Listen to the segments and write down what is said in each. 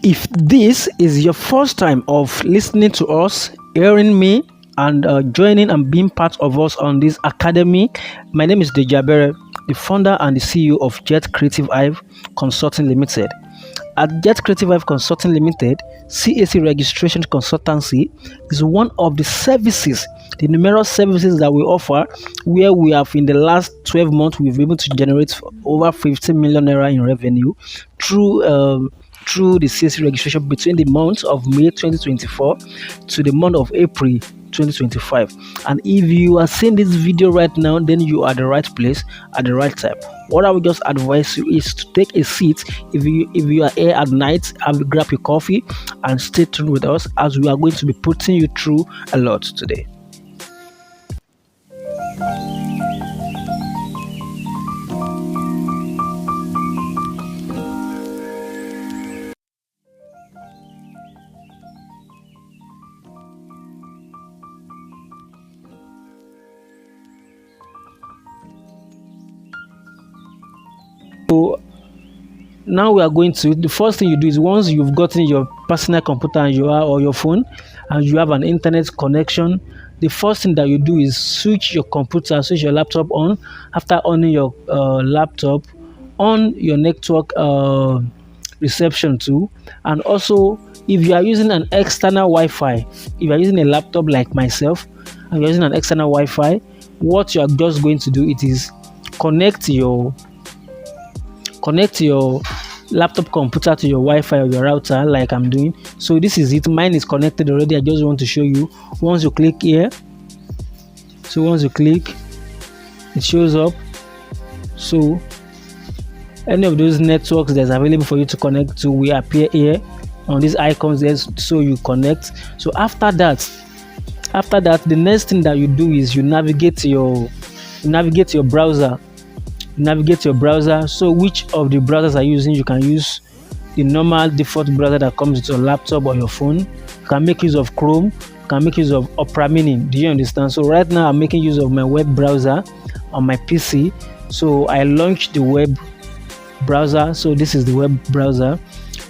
If this is your first time of listening to us, hearing me, and joining and being part of us on this academy, my name is Dejabere, the founder and the CEO of Jet Creative Hive Consulting Limited. At Jet Creative Hive Consulting Limited, CAC registration consultancy is one of the services, the numerous services that we offer, where we have in the last 12 months we've been able to generate over 15 million naira in revenue through through the CAC registration between the months of May 2024 to the month of April 2025. And if you are seeing this video right now, then you are at the right place at the right time. What I would just advise you is to take a seat. If you are here at night, grab your coffee and stay tuned with us, as we are going to be putting you through a lot today. So now we are going to, the first thing you do is, once you've gotten your personal computer and or your phone and you have an internet connection, the first thing that you do is switch your laptop on. After on your laptop, on your network reception too. And also, if you are using an external Wi-Fi, if you are using a laptop like myself and you're using an external Wi-Fi, what you are just going to do, it is connect your laptop computer to your Wi-Fi or your router, like I'm doing. So this is it. Mine is connected already. I just want to show you. Once you click here, so once you click, it shows up. So any of those networks that's available for you to connect to will appear here on these icons there, so you connect. So after that, the next thing that you do is you navigate your browser. So which of the browsers are you using? You can use the normal default browser that comes with your laptop or your phone. You can make use of Chrome. You can make use of Opera Mini. Do you understand? So right now I'm making use of my web browser on my PC. So I launched the web browser. So this is the web browser.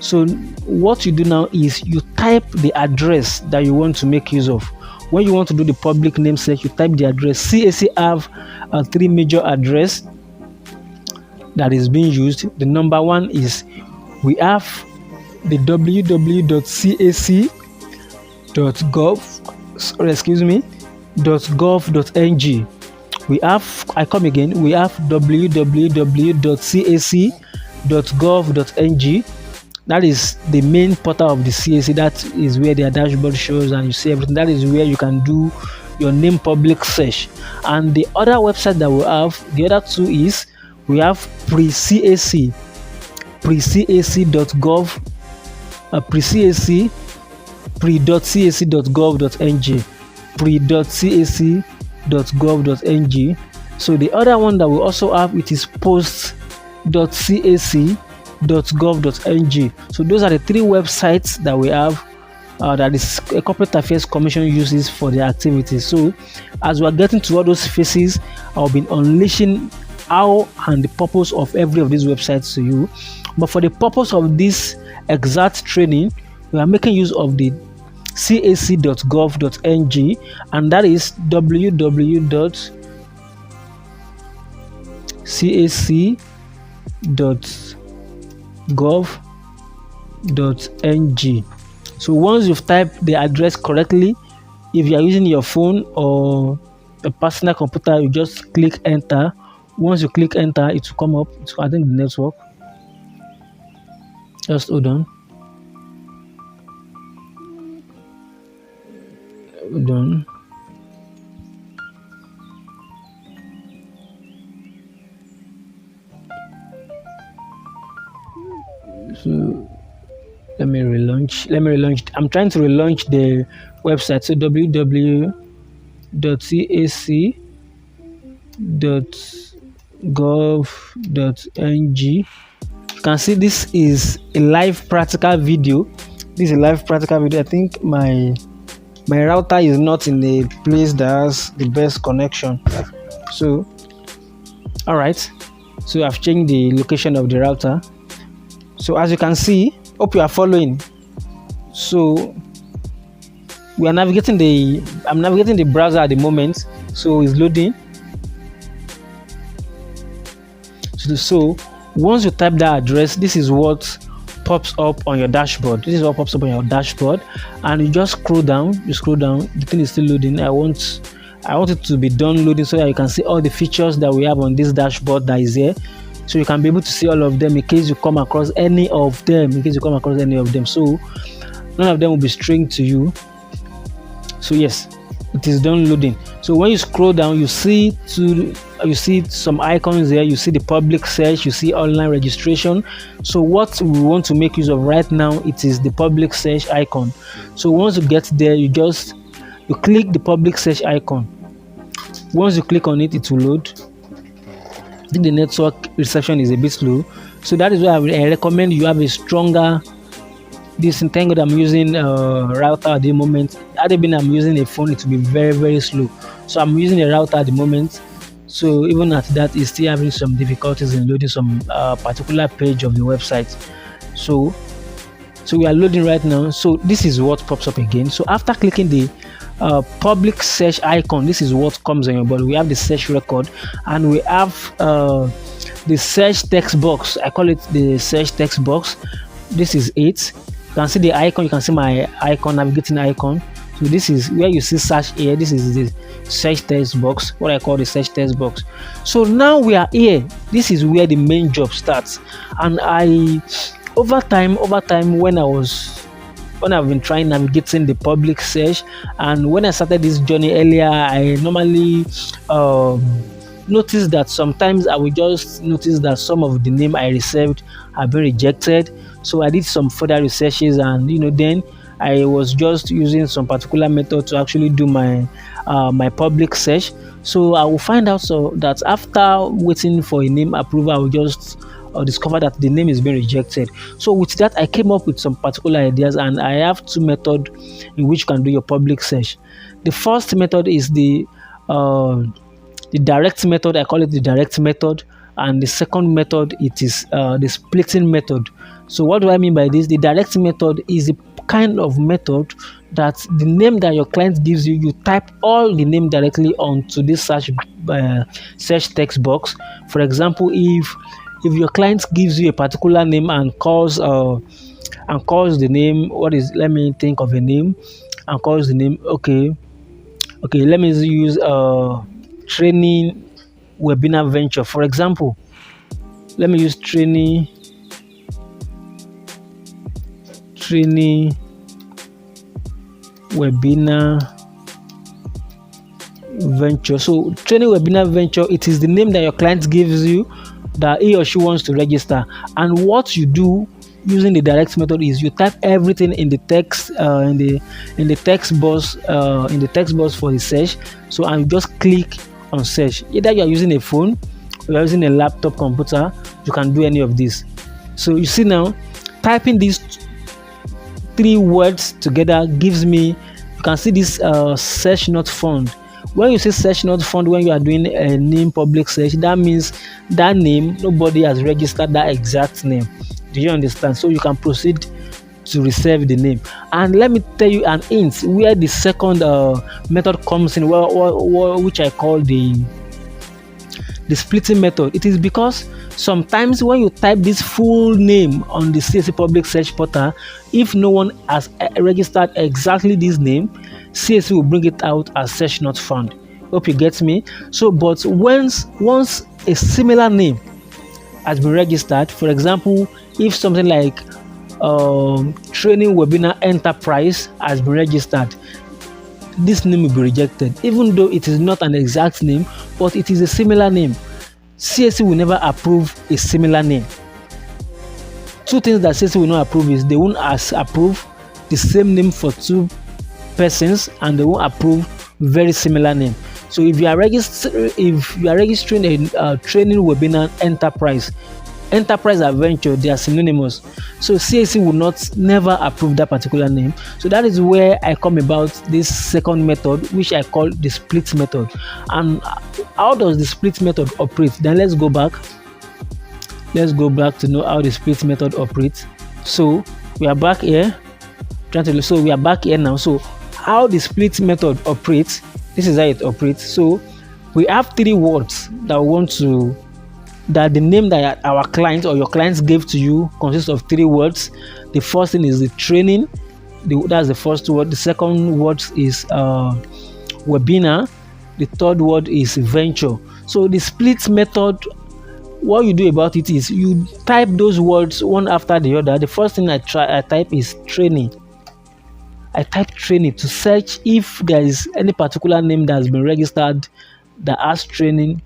So what you do now is you type the address that you want to make use of. When you want to do the public name search, you type the address. CAC have 3 major address that is being used. The number one is, we have the www.cac.gov.ng. we have www.cac.gov.ng. that is the main portal of the CAC. That is where their dashboard shows and you see everything. That is where you can do your name public search. And the other website that we have, the other two is, we have pre-CAC.gov, pre.cac.gov.ng, pre.cac.gov.ng. So the other one that we also have, it is post.cac.gov.ng. So those are the 3 websites that we have that is a Corporate Affairs Commission uses for their activities. So as we are getting to all those phases, I'll be unleashing how and the purpose of every of these websites to you. But for the purpose of this exact training, we are making use of the cac.gov.ng, and that is www.cac.gov.ng. So once you've typed the address correctly, if you are using your phone or a personal computer, you just click enter. Once you click enter, it will come up. I think the network. Just hold on. So let me relaunch. I'm trying to relaunch the website. So www.cac.gov.ng. You can see this is a live practical video. I think my router is not in a place that has the best connection. So all right, so I've changed the location of the router. So as you can see, Hope you are following. So we are navigating I'm navigating the browser at the moment, so it's loading. So once you type that address, this is what pops up on your dashboard. And you just scroll down. The thing is still loading. I want it to be done loading so that you can see all the features that we have on this dashboard that is here, so you can be able to see all of them in case you come across any of them. So none of them will be strange to you. So yes, it is done loading. So when you scroll down, you see some icons there. You see the public search, you see online registration. So what we want to make use of right now, it is the public search icon. So once you get there, you click the public search icon. Once you click on it, it will load. I think the network reception is a bit slow, so that is why I recommend you have a stronger this. Thank God I'm using router at the moment. Had it been I'm using a phone, it will be very, very slow. So I'm using a router at the moment. So even at that, it's still having some difficulties in loading some particular page of the website. So we are loading right now. So this is what pops up again. So after clicking the public search icon, this is what comes on your board. We have the search record, and we have the search text box. I call it the search text box. This is it. You can see the icon. You can see my icon, navigating icon. So this is where you see search here. This is the search text box, what I call the search text box. So now we are here. This is where the main job starts. And over time, when I've been trying navigating the public search, and when I started this journey earlier, I normally noticed that sometimes I will just notice that some of the name I received have been rejected. So I did some further researches, and then I was just using some particular method to actually do my public search. So I will find out so that after waiting for a name approval, I will just discover that the name is being rejected. So with that, I came up with some particular ideas, and I have two methods in which you can do your public search. The first method is the direct method. I call it the direct method. And the second method, it is the splitting method. So what do I mean by this? The direct method is a kind of method that the name that your client gives you, you type all the name directly onto this search text box. For example, if your client gives you a particular name and calls the name, let me think of a name, and calls the name, okay, let me use training webinar venture, for example. Let me use training webinar venture. So training webinar venture, it is the name that your client gives you that he or she wants to register. And what you do using the direct method is you type everything in the text in the text box for the search. So and you just click on search. Either you are using a phone or you are using a laptop computer, you can do any of this. So you see now, typing these three words together gives me, you can see this search not found. When you say search not found, when you are doing a name public search, that means that name, nobody has registered that exact name. Do you understand? So you can proceed to receive the name. And let me tell you an hint where the second method comes in, which I call the splitting method. It is because sometimes when you type this full name on the CAC public search portal, if no one has registered exactly this name, CAC will bring it out as search not found. Hope you get me. So but once a similar name has been registered, for example, if something like training webinar enterprise has been registered, this name will be rejected, even though it is not an exact name, but it is a similar name. CAC will never approve a similar name. Two things that CAC will not approve is they won't approve the same name for two persons, and they won't approve very similar name. So if you are registering a training webinar enterprise adventure, they are synonymous. So CAC will never approve that particular name. So that is where I come about this second method, which I call the split method. And how does the split method operate? Then let's go back to know how the split method operates. So we are back here. So we are back here now. So how the split method operates, this is how it operates. So we have three words that we want to, that the name that our client or your clients gave to you consists of three words. The first thing is the training. That's the first word. The second word is webinar. The third word is venture. So the split method, what you do about it is you type those words one after the other. The first thing I type is training. I type training to search if there is any particular name that has been registered that has training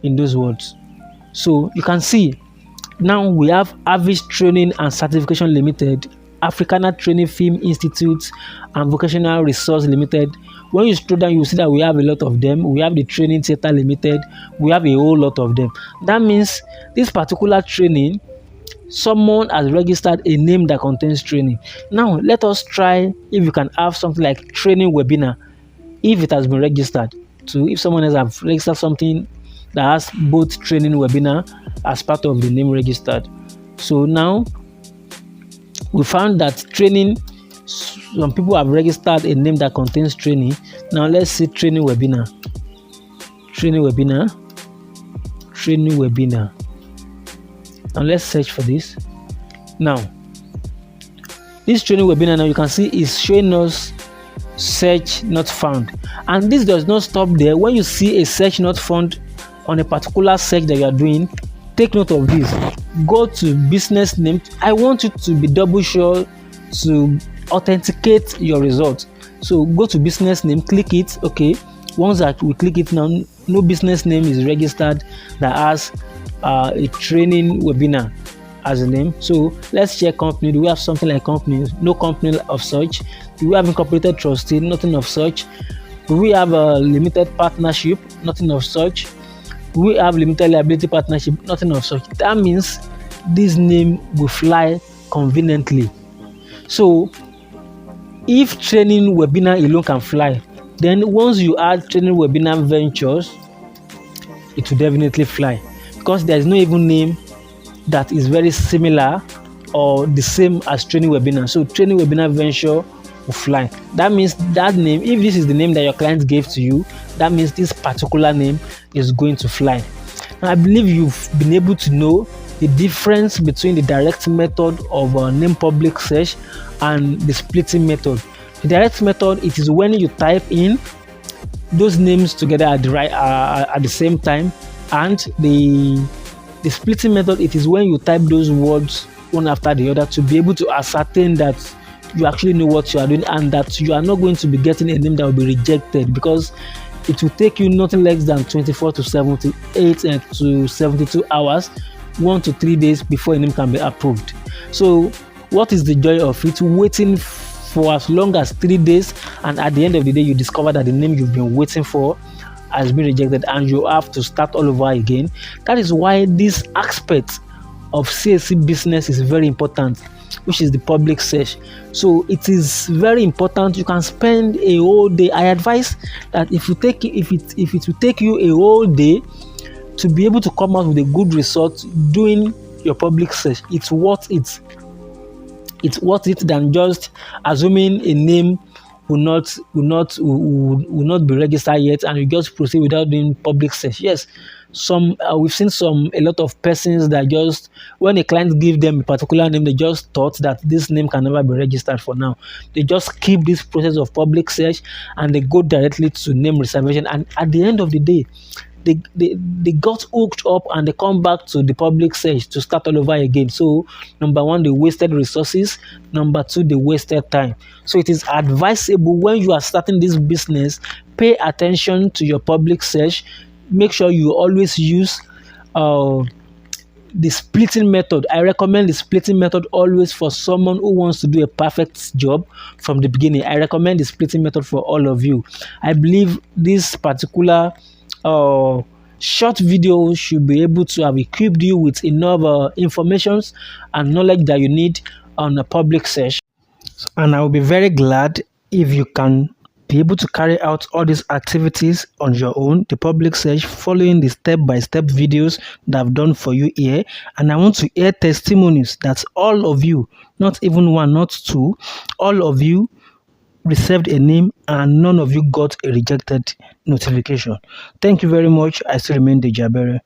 in those words. So you can see now we have Avis Training and Certification Limited, Africana Training Film Institute, and Vocational Resource Limited. When you scroll down, you see that we have a lot of them. We have the Training Theatre Limited. We have a whole lot of them. That means this particular training, someone has registered a name that contains training. Now let us try if you can have something like training webinar, if it has been registered. So if someone else has registered something that has both training webinar as part of the name registered. So now we found that training, some people have registered a name that contains training. Now let's see training webinar. Training webinar. Now let's search for this. Now this training webinar, now you can see is showing us search not found, and this does not stop there. When you see a search not found on a particular search that you are doing, take note of this. Go to business name. I want you to be double sure to authenticate your results. So go to business name, click it. Okay, once that we click it, now no business name is registered that has a training webinar as a name. So let's check company. Do we have something like company? No company of such. Do we have incorporated trustee? Nothing of such. Do we have a limited partnership? Nothing of such. Do we have limited liability partnership? Nothing of such. That means this name will fly conveniently. So if training webinar alone can fly, then once you add training webinar ventures, it will definitely fly, because there is no even name that is very similar or the same as training webinar. So training webinar venture will fly. That means that name, if this is the name that your client gave to you, that means this particular name is going to fly. Now, I believe you've been able to know the difference between the direct method of name public search and the splitting method. The direct method, it is when you type in those names together at the same time, and the splitting method, it is when you type those words one after the other to be able to ascertain that you actually know what you are doing and that you are not going to be getting a name that will be rejected, because it will take you nothing less than 24 to 78 to 72 hours, 1 to 3 days before a name can be approved. So what is the joy of it? Waiting for as long as 3 days, and at the end of the day you discover that the name you've been waiting for has been rejected and you have to start all over again. That is why this aspect of CAC business is very important, which is the public search. So it is very important. You can spend a whole day. I advise that if it will take you a whole day to be able to come out with a good result doing your public search, it's worth it. It's worth it than just assuming a name will not be registered yet and you just proceed without doing public search. Yes, we've seen a lot of persons that just, when a client give them a particular name, they just thought that this name can never be registered for now. They just skip this process of public search and they go directly to name reservation, and at the end of the day they got hooked up and they come back to the public search to start all over again. So number one, they wasted resources. Number two, they wasted time. So it is advisable when you are starting this business, pay attention to your public search. Make sure you always use the splitting method. I recommend the splitting method always for someone who wants to do a perfect job from the beginning. I recommend the splitting method for all of you. I believe this particular short video should be able to have equipped you with enough information and knowledge that you need on a public search. And I will be very glad if you can be able to carry out all these activities on your own, the public search, following the step-by-step videos that I've done for you here. And I want to hear testimonies that all of you, not even one, not two, all of you received a name and none of you got a rejected notification. Thank you very much. I still remain Dejabere.